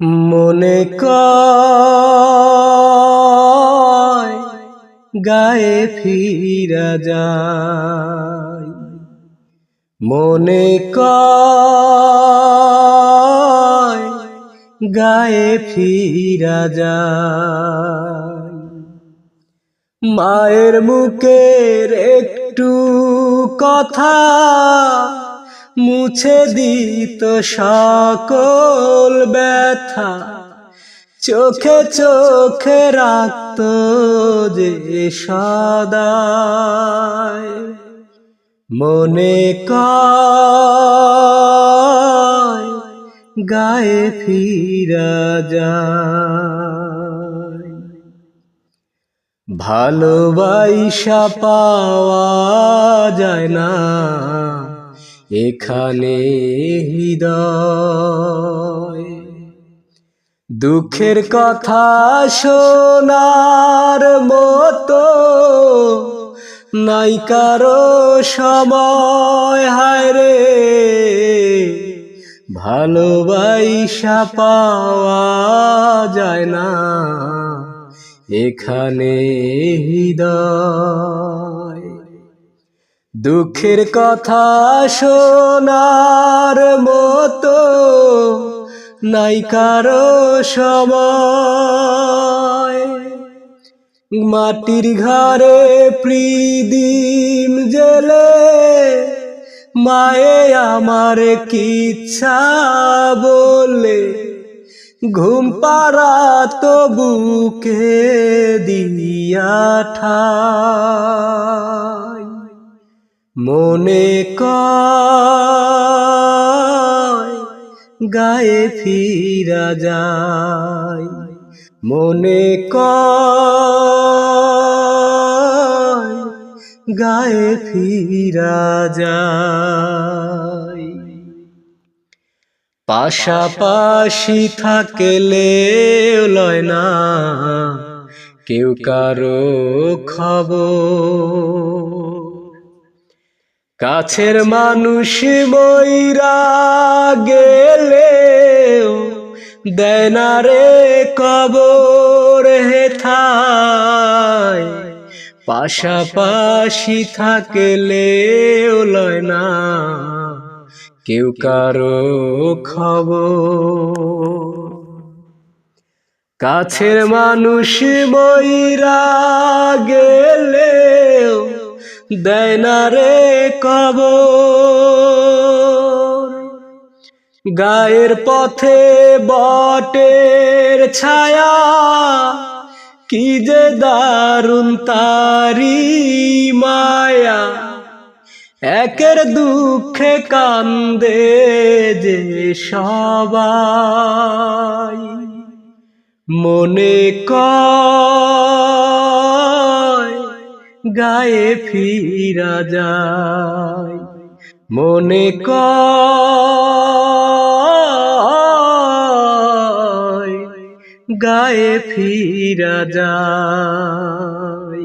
মনে কয় গায়ে ফিরা যায়, মনে কয় গায়ে ফিরা যায়। মায়ের মুখের একটু কথা মুছে দিত সকল ব্যথা, চোখে চোখে রাখত যে সদায়। মনে কয় গায়ে ফিরা যায়। ভালোবাসা পাওয়া যায় না এখানে হৃদয়, দুঃখের কথা শোনার মতো নাই কারো সময়। হায় রে, ভালোবাসা পাওয়া যায় না এখানে হৃদয়, দুঃখের কথা শোনার মতো নাই কারো সময়। মাটির ঘরে প্রদীপ জ্বেলে মায়ে আমার কিচ্ছা বলে ঘুম পাড়াতো বুকে দিয়া ঠাই। মনে কয় গায়ে ফিরা যায়, মনে কয় গায়ে ফিরা যায়। পাশাপাশি থাকলে লয় না কেউ কারো খবর, কাছের মানুষ মইরা গেলেও দেয় না রে কবর হেথায়। পাশাপাশি থাকলেও লয় না কেউ কারো খবর, কাছের মানুষ মইরা গেলেও দেয় না রে কবর। গায়ের পথে বটের ছায়া কি যে দারুণ তারি মায়া, একের দুঃখে কান্দে যে সবাই। মনে কয় গায়ে ফিরা যায়, মনে কয় গায়ে ফিরা যায়।